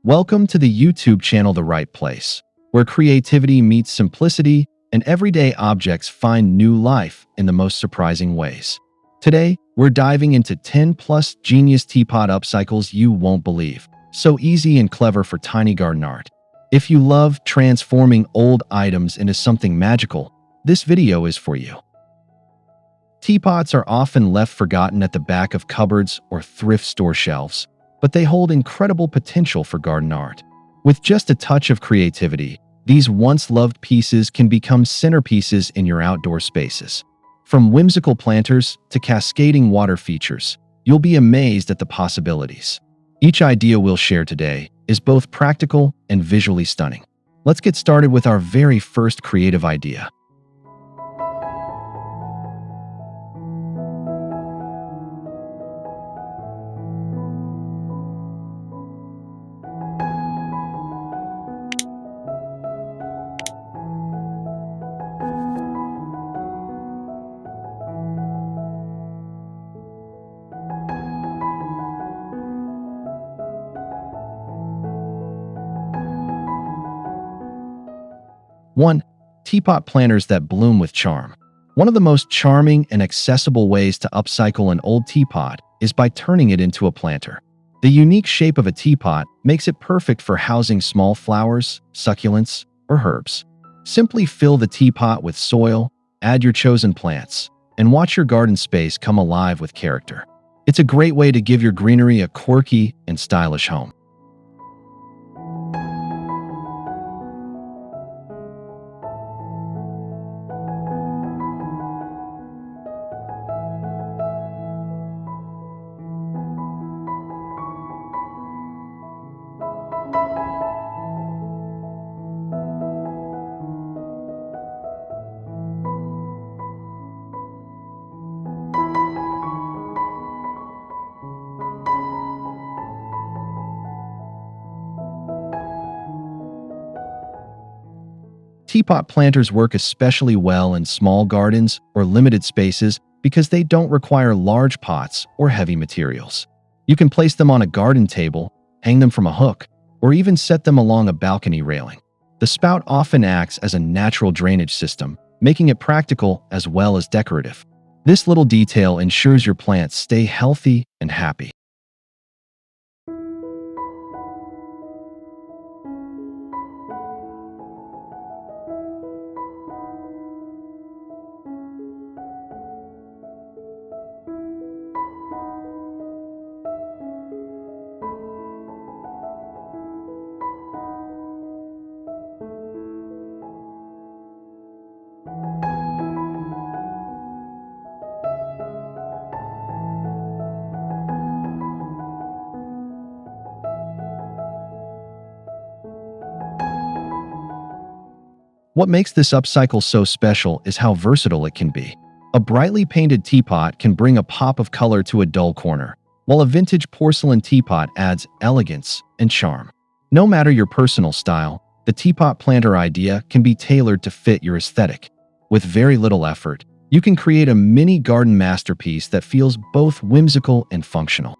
Welcome to the YouTube channel The Right Place, where creativity meets simplicity and everyday objects find new life in the most surprising ways. Today, we're diving into 10 plus genius teapot upcycles you won't believe. So easy and clever for tiny garden art. If you love transforming old items into something magical, this video is for you. Teapots are often left forgotten at the back of cupboards or thrift store shelves, but they hold incredible potential for garden art. With just a touch of creativity, these once-loved pieces can become centerpieces in your outdoor spaces. From whimsical planters to cascading water features, you'll be amazed at the possibilities. Each idea we'll share today is both practical and visually stunning. Let's get started with our very first creative idea. One, teapot planters that bloom with charm. One of the most charming and accessible ways to upcycle an old teapot is by turning it into a planter. The unique shape of a teapot makes it perfect for housing small flowers, succulents, or herbs. Simply fill the teapot with soil, add your chosen plants, and watch your garden space come alive with character. It's a great way to give your greenery a quirky and stylish home. Teapot planters work especially well in small gardens or limited spaces because they don't require large pots or heavy materials. You can place them on a garden table, hang them from a hook, or even set them along a balcony railing. The spout often acts as a natural drainage system, making it practical as well as decorative. This little detail ensures your plants stay healthy and happy. What makes this upcycle so special is how versatile it can be. A brightly painted teapot can bring a pop of color to a dull corner, while a vintage porcelain teapot adds elegance and charm. No matter your personal style, the teapot planter idea can be tailored to fit your aesthetic. With very little effort, you can create a mini garden masterpiece that feels both whimsical and functional.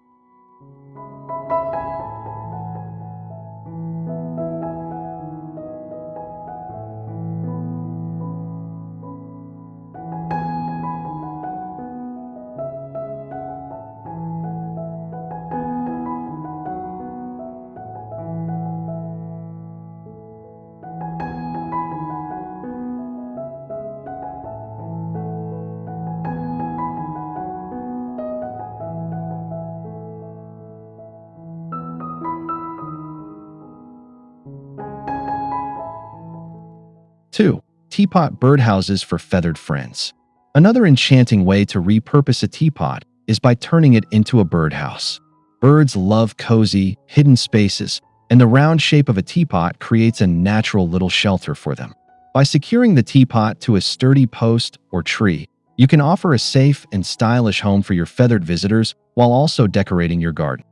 2. Teapot birdhouses for feathered friends. Another enchanting way to repurpose a teapot is by turning it into a birdhouse. Birds love cozy, hidden spaces, and the round shape of a teapot creates a natural little shelter for them. By securing the teapot to a sturdy post or tree, you can offer a safe and stylish home for your feathered visitors while also decorating your garden.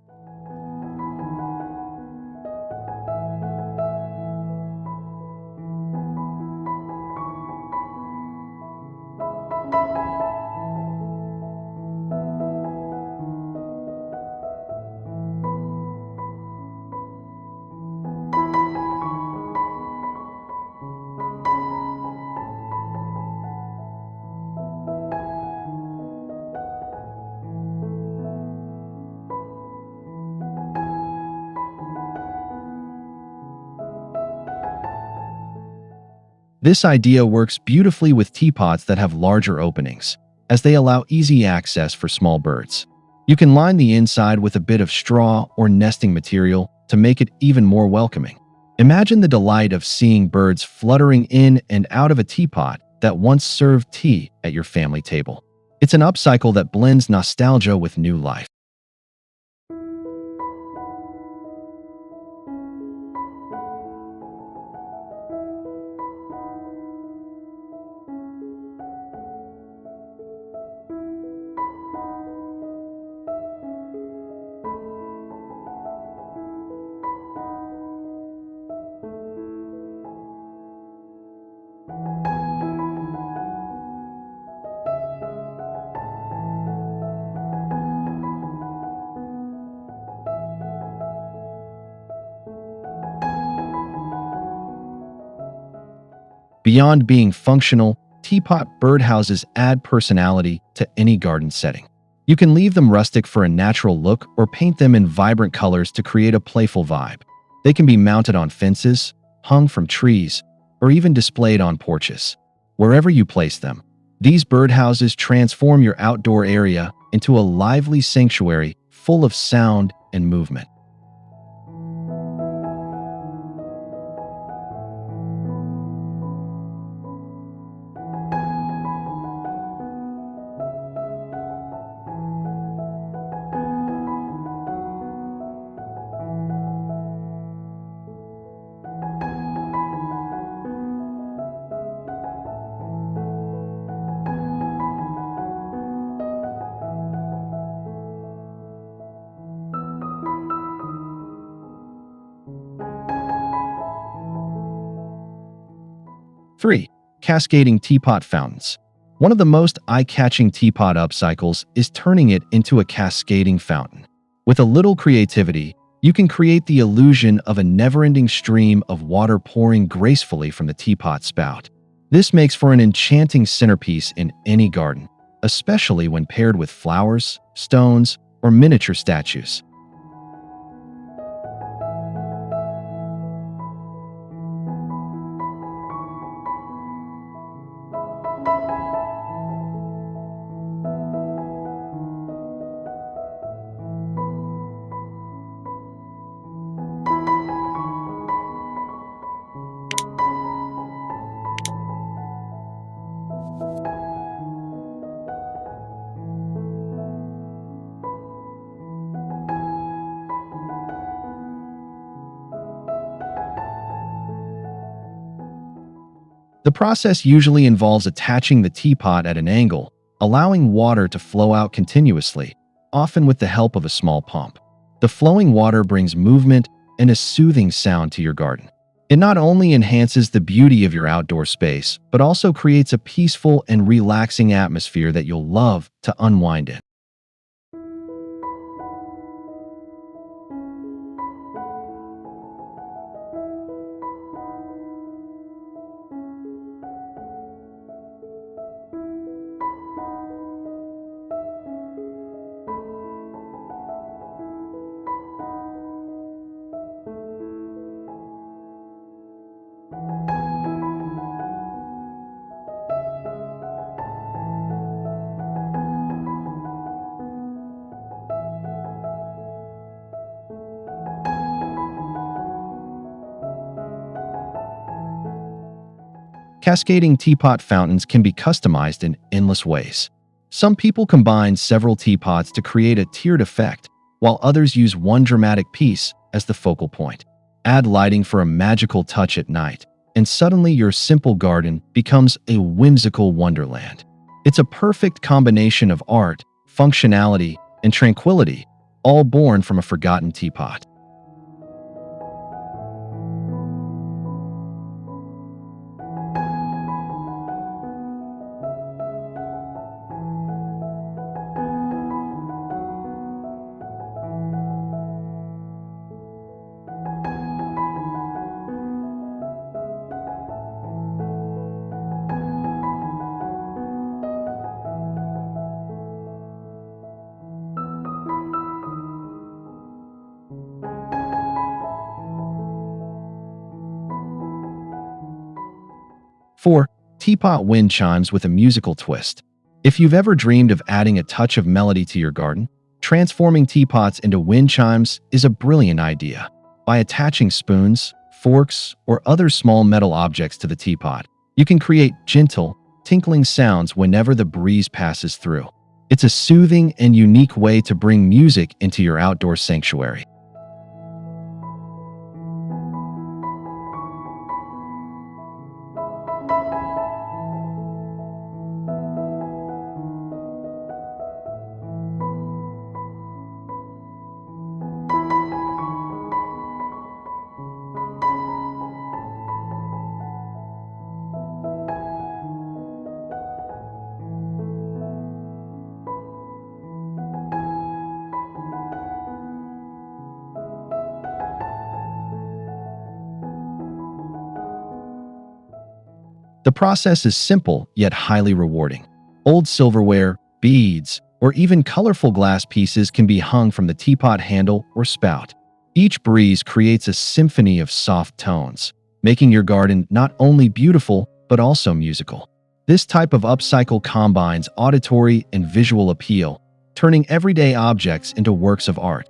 This idea works beautifully with teapots that have larger openings, as they allow easy access for small birds. You can line the inside with a bit of straw or nesting material to make it even more welcoming. Imagine the delight of seeing birds fluttering in and out of a teapot that once served tea at your family table. It's an upcycle that blends nostalgia with new life. 'Beyond being functional, teapot birdhouses add personality to any garden setting. You can leave them rustic for a natural look or paint them in vibrant colors to create a playful vibe. They can be mounted on fences, hung from trees, or even displayed on porches. Wherever you place them, these birdhouses transform your outdoor area into a lively sanctuary full of sound and movement. 3. Cascading teapot fountains. One of the most eye-catching teapot upcycles is turning it into a cascading fountain. With a little creativity, you can create the illusion of a never-ending stream of water pouring gracefully from the teapot spout. This makes for an enchanting centerpiece in any garden, especially when paired with flowers, stones, or miniature statues. The process usually involves attaching the teapot at an angle, allowing water to flow out continuously, often with the help of a small pump. The flowing water brings movement and a soothing sound to your garden. It not only enhances the beauty of your outdoor space, but also creates a peaceful and relaxing atmosphere that you'll love to unwind in. Cascading teapot fountains can be customized in endless ways. Some people combine several teapots to create a tiered effect, while others use one dramatic piece as the focal point. Add lighting for a magical touch at night, and suddenly your simple garden becomes a whimsical wonderland. It's a perfect combination of art, functionality, and tranquility, all born from a forgotten teapot. 4. Teapot wind chimes with a musical twist. If you've ever dreamed of adding a touch of melody to your garden, transforming teapots into wind chimes is a brilliant idea. By attaching spoons, forks, or other small metal objects to the teapot, you can create gentle, tinkling sounds whenever the breeze passes through. It's a soothing and unique way to bring music into your outdoor sanctuary. The process is simple yet highly rewarding. Old silverware, beads, or even colorful glass pieces can be hung from the teapot handle or spout. Each breeze creates a symphony of soft tones, making your garden not only beautiful but also musical. This type of upcycle combines auditory and visual appeal, turning everyday objects into works of art.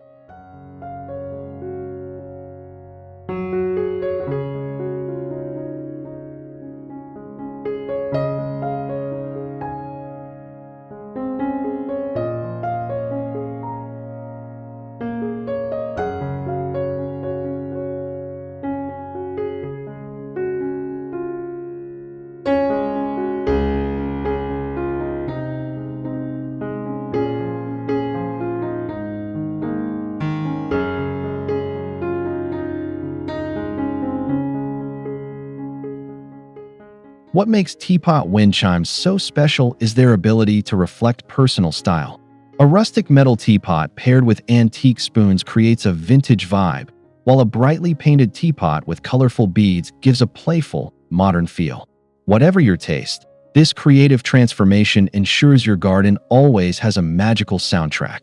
'What makes teapot wind chimes so special is their ability to reflect personal style. A rustic metal teapot paired with antique spoons creates a vintage vibe, while a brightly painted teapot with colorful beads gives a playful, modern feel. Whatever your taste, this creative transformation ensures your garden always has a magical soundtrack.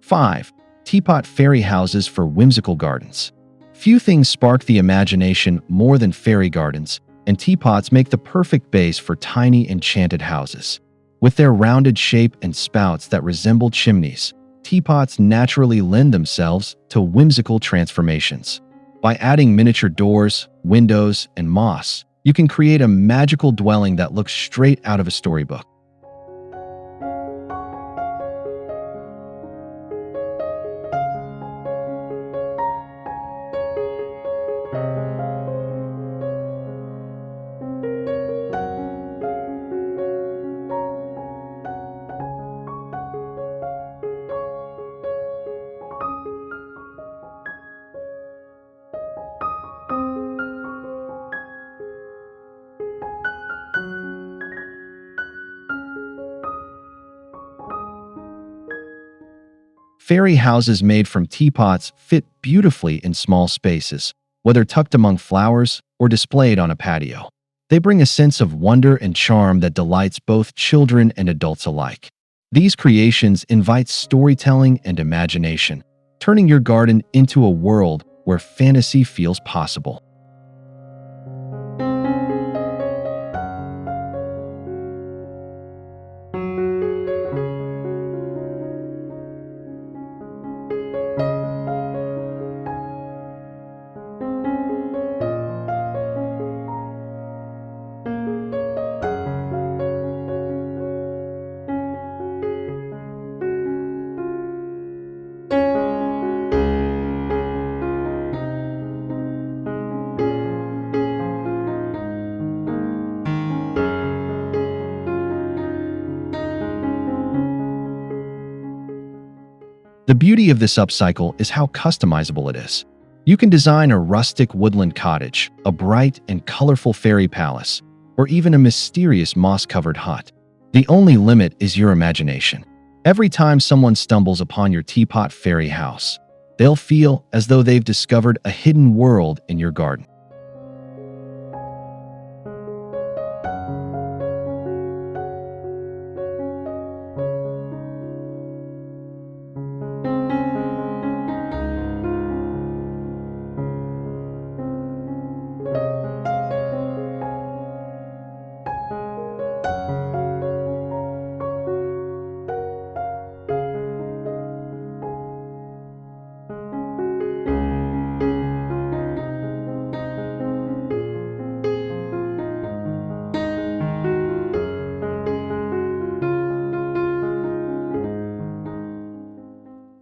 5. Teapot fairy houses for whimsical gardens. Few things spark the imagination more than fairy gardens, and teapots make the perfect base for tiny enchanted houses. With their rounded shape and spouts that resemble chimneys, teapots naturally lend themselves to whimsical transformations. By adding miniature doors, windows, and moss, you can create a magical dwelling that looks straight out of a storybook. Fairy houses made from teapots fit beautifully in small spaces, whether tucked among flowers or displayed on a patio. They bring a sense of wonder and charm that delights both children and adults alike. These creations invite storytelling and imagination, turning your garden into a world where fantasy feels possible. The beauty of this upcycle is how customizable it is. You can design a rustic woodland cottage, a bright and colorful fairy palace, or even a mysterious moss-covered hut. The only limit is your imagination. Every time someone stumbles upon your teapot fairy house, they'll feel as though they've discovered a hidden world in your garden.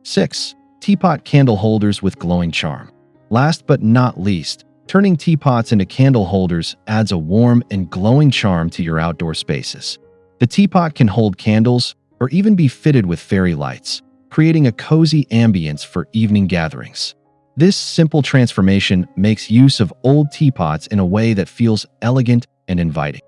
6. Teapot candle holders with glowing charm. Last but not least, turning teapots into candle holders adds a warm and glowing charm to your outdoor spaces. The teapot can hold candles or even be fitted with fairy lights, creating a cozy ambience for evening gatherings. This simple transformation makes use of old teapots in a way that feels elegant and inviting.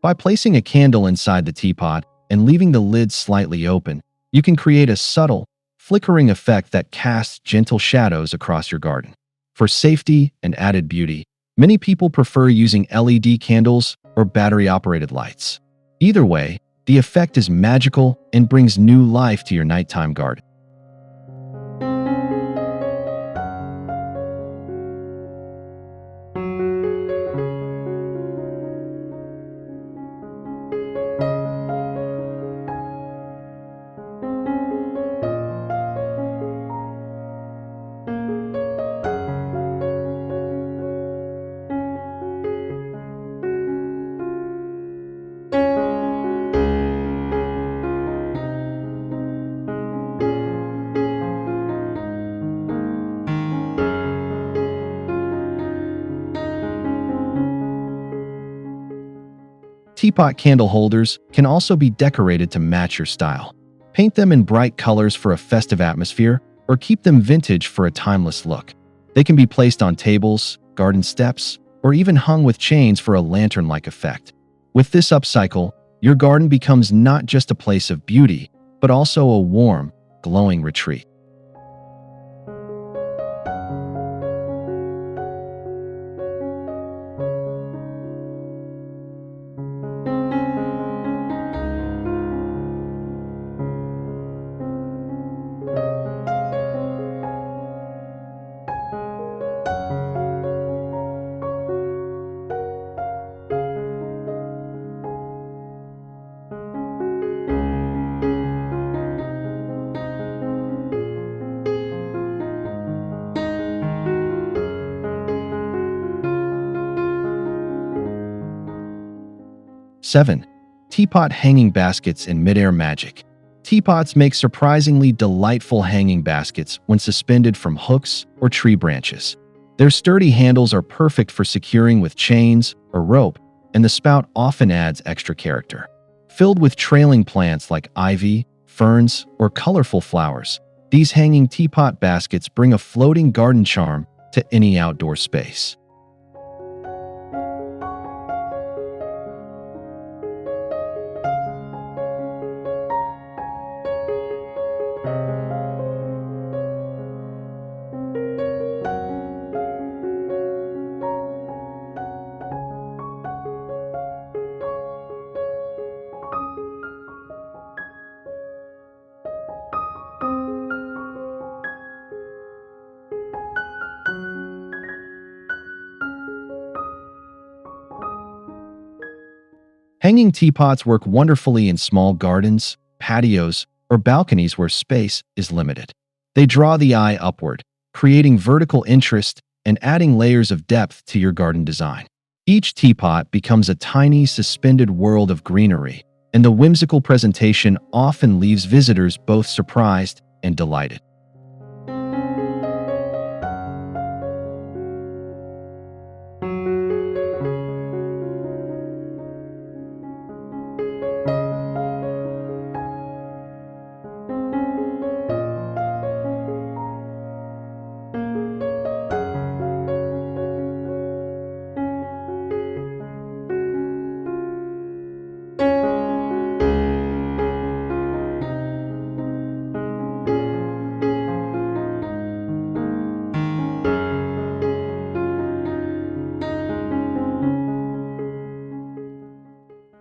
By placing a candle inside the teapot and leaving the lid slightly open, you can create a subtle, flickering effect that casts gentle shadows across your garden. For safety and added beauty, many people prefer using LED candles or battery-operated lights. Either way, the effect is magical and brings new life to your nighttime garden. 'Teapot candle holders can also be decorated to match your style. Paint them in bright colors for a festive atmosphere, or keep them vintage for a timeless look. They can be placed on tables, garden steps, or even hung with chains for a lantern-like effect. With this upcycle, your garden becomes not just a place of beauty, but also a warm, glowing retreat. 7. Teapot hanging baskets in midair magic. Teapots make surprisingly delightful hanging baskets when suspended from hooks or tree branches. Their sturdy handles are perfect for securing with chains or rope, and the spout often adds extra character. Filled with trailing plants like ivy, ferns, or colorful flowers, these hanging teapot baskets bring a floating garden charm to any outdoor space. Hanging teapots work wonderfully in small gardens, patios, or balconies where space is limited. They draw the eye upward, creating vertical interest and adding layers of depth to your garden design. Each teapot becomes a tiny, suspended world of greenery, and the whimsical presentation often leaves visitors both surprised and delighted.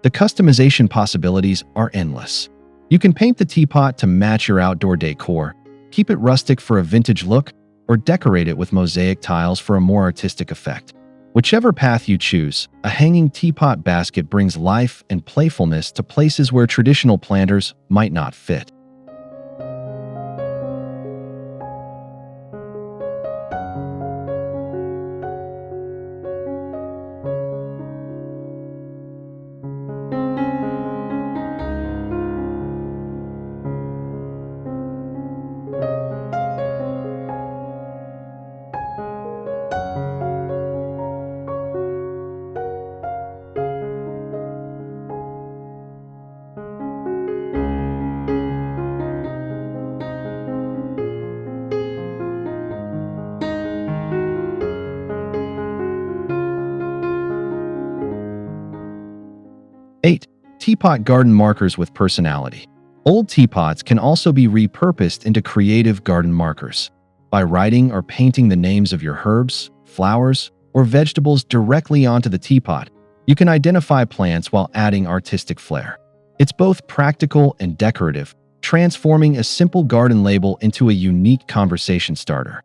'The customization possibilities are endless. You can paint the teapot to match your outdoor decor, keep it rustic for a vintage look, or decorate it with mosaic tiles for a more artistic effect. Whichever path you choose, a hanging teapot basket brings life and playfulness to places where traditional planters might not fit. 8. Teapot garden markers with personality. Old teapots can also be repurposed into creative garden markers. By writing or painting the names of your herbs, flowers, or vegetables directly onto the teapot, you can identify plants while adding artistic flair. It's both practical and decorative, transforming a simple garden label into a unique conversation starter.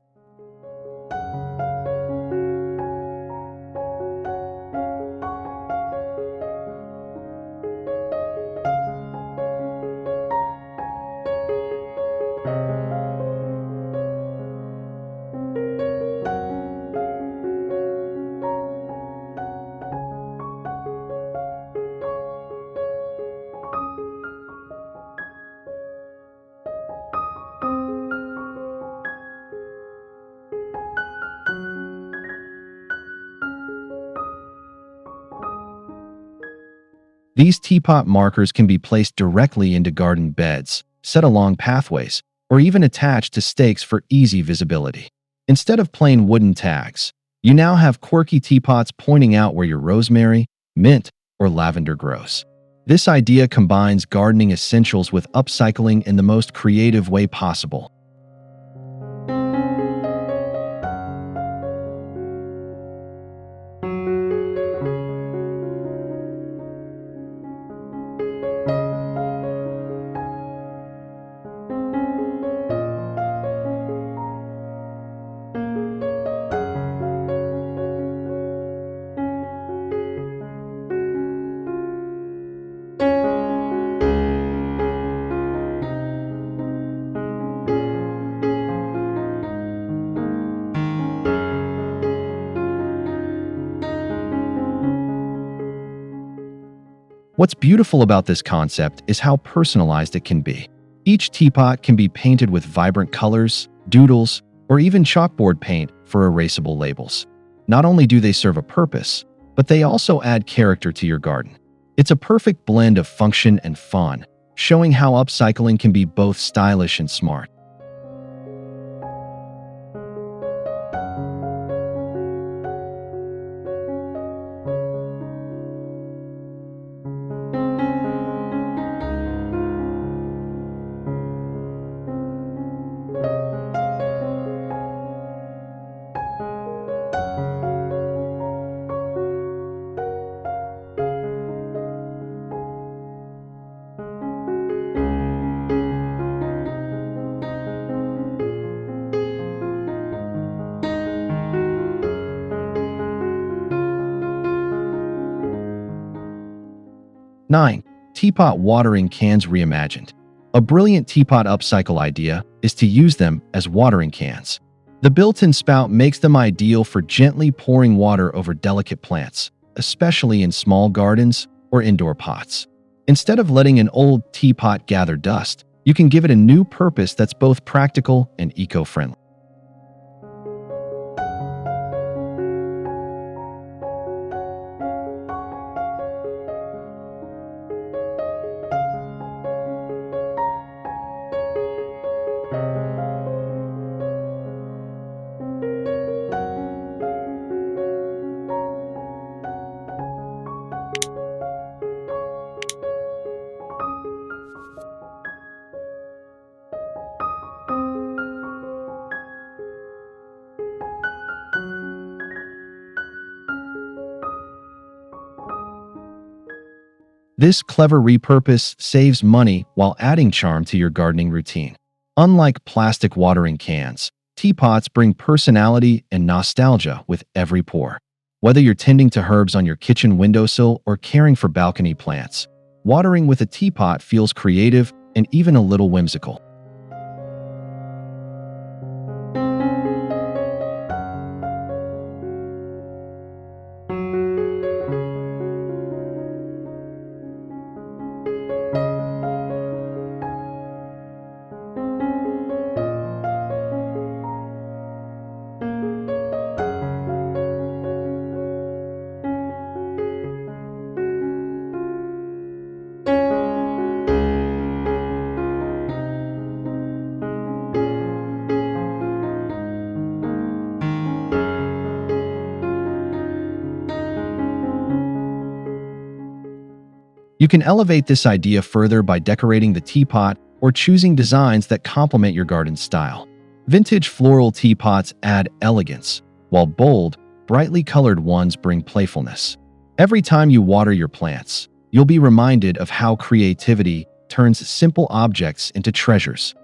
These teapot markers can be placed directly into garden beds, set along pathways, or even attached to stakes for easy visibility. Instead of plain wooden tags, you now have quirky teapots pointing out where your rosemary, mint, or lavender grows. This idea combines gardening essentials with upcycling in the most creative way possible. What's beautiful about this concept is how personalized it can be. Each teapot can be painted with vibrant colors, doodles, or even chalkboard paint for erasable labels. Not only do they serve a purpose, but they also add character to your garden. It's a perfect blend of function and fun, showing how upcycling can be both stylish and smart. 9. Teapot watering cans reimagined. A brilliant teapot upcycle idea is to use them as watering cans. The built-in spout makes them ideal for gently pouring water over delicate plants, especially in small gardens or indoor pots. Instead of letting an old teapot gather dust, you can give it a new purpose that's both practical and eco-friendly. This clever repurpose saves money while adding charm to your gardening routine. Unlike plastic watering cans, teapots bring personality and nostalgia with every pour. Whether you're tending to herbs on your kitchen windowsill or caring for balcony plants, watering with a teapot feels creative and even a little whimsical. You can elevate this idea further by decorating the teapot or choosing designs that complement your garden style. Vintage floral teapots add elegance, while bold, brightly colored ones bring playfulness. Every time you water your plants, you'll be reminded of how creativity turns simple objects into treasures.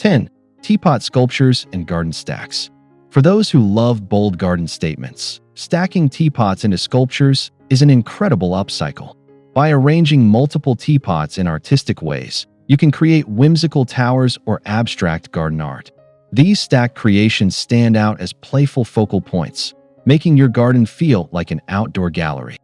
10. Teapot sculptures and garden stacks. For those who love bold garden statements, stacking teapots into sculptures is an incredible upcycle. By arranging multiple teapots in artistic ways, you can create whimsical towers or abstract garden art. These stacked creations stand out as playful focal points, making your garden feel like an outdoor gallery.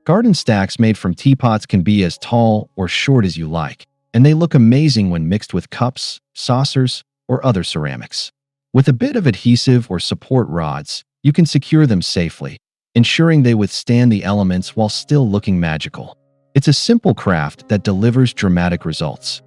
Garden stacks made from teapots can be as tall or short as you like, and they look amazing when mixed with cups, saucers, or other ceramics. With a bit of adhesive or support rods, you can secure them safely, ensuring they withstand the elements while still looking magical. It's a simple craft that delivers dramatic results.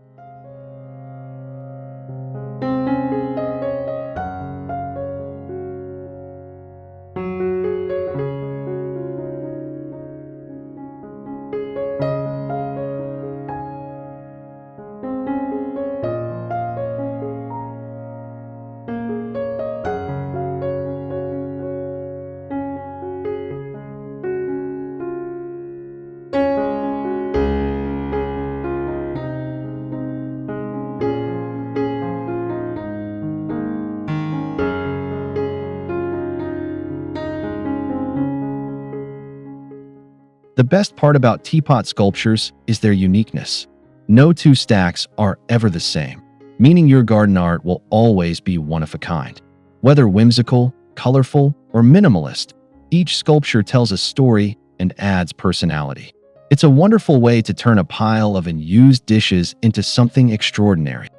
The best part about teapot sculptures is their uniqueness. No two stacks are ever the same, meaning your garden art will always be one of a kind. Whether whimsical, colorful, or minimalist, each sculpture tells a story and adds personality. It's a wonderful way to turn a pile of unused dishes into something extraordinary.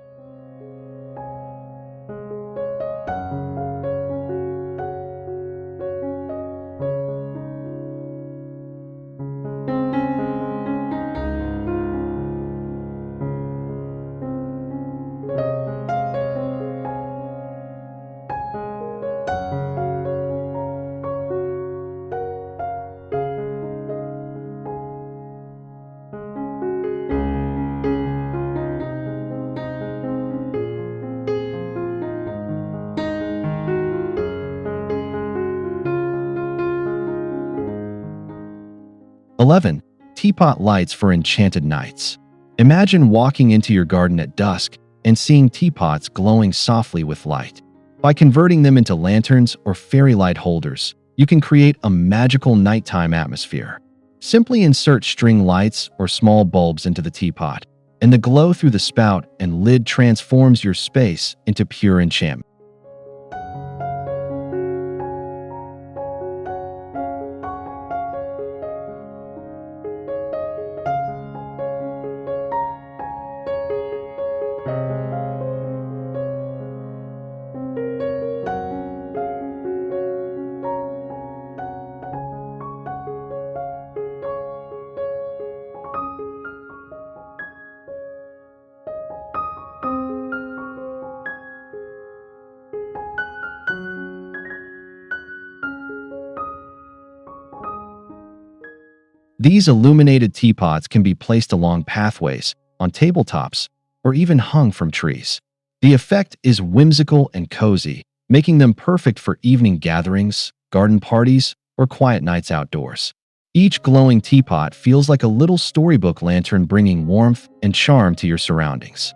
'11. Teapot lights for enchanted nights. Imagine walking into your garden at dusk and seeing teapots glowing softly with light. By converting them into lanterns or fairy light holders, you can create a magical nighttime atmosphere. Simply insert string lights or small bulbs into the teapot, and the glow through the spout and lid transforms your space into pure enchantment. These illuminated teapots can be placed along pathways, on tabletops, or even hung from trees. The effect is whimsical and cozy, making them perfect for evening gatherings, garden parties, or quiet nights outdoors. Each glowing teapot feels like a little storybook lantern, bringing warmth and charm to your surroundings.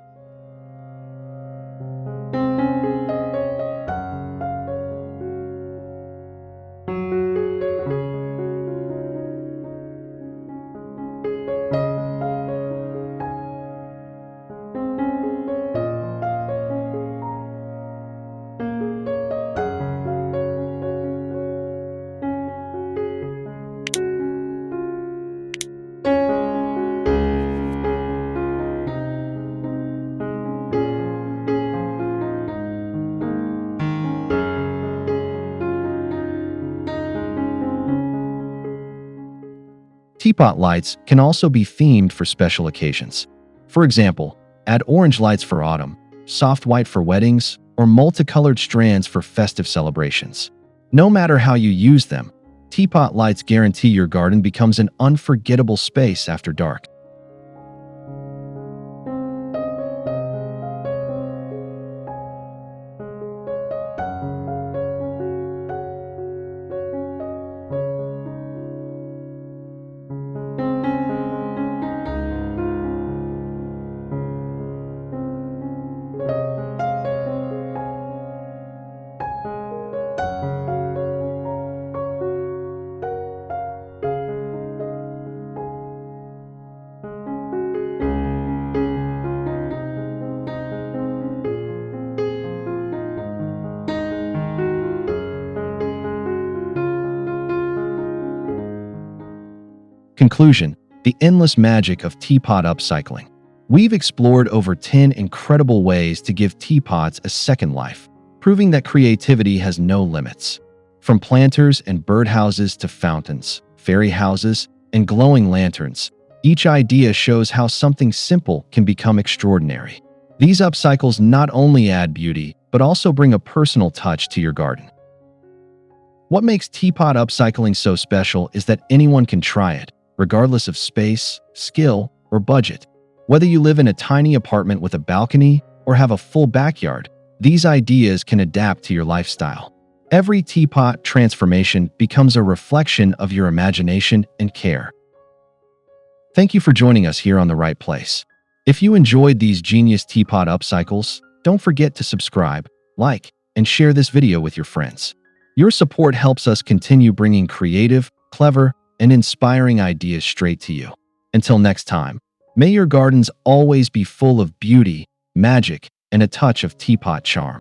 Teapot lights can also be themed for special occasions. For example, add orange lights for autumn, soft white for weddings, or multicolored strands for festive celebrations. No matter how you use them, teapot lights guarantee your garden becomes an unforgettable space after dark. Conclusion: the endless magic of teapot upcycling. We've explored over 10 incredible ways to give teapots a second life, proving that creativity has no limits. From planters and birdhouses to fountains, fairy houses, and glowing lanterns, each idea shows how something simple can become extraordinary. These upcycles not only add beauty, but also bring a personal touch to your garden. What makes teapot upcycling so special is that anyone can try it, regardless of space, skill, or budget. Whether you live in a tiny apartment with a balcony or have a full backyard, these ideas can adapt to your lifestyle. Every teapot transformation becomes a reflection of your imagination and care. Thank you for joining us here on The Right Place. If you enjoyed these genius teapot upcycles, don't forget to subscribe, like, and share this video with your friends. Your support helps us continue bringing creative, clever, and inspiring ideas straight to you. Until next time, may your gardens always be full of beauty, magic, and a touch of teapot charm.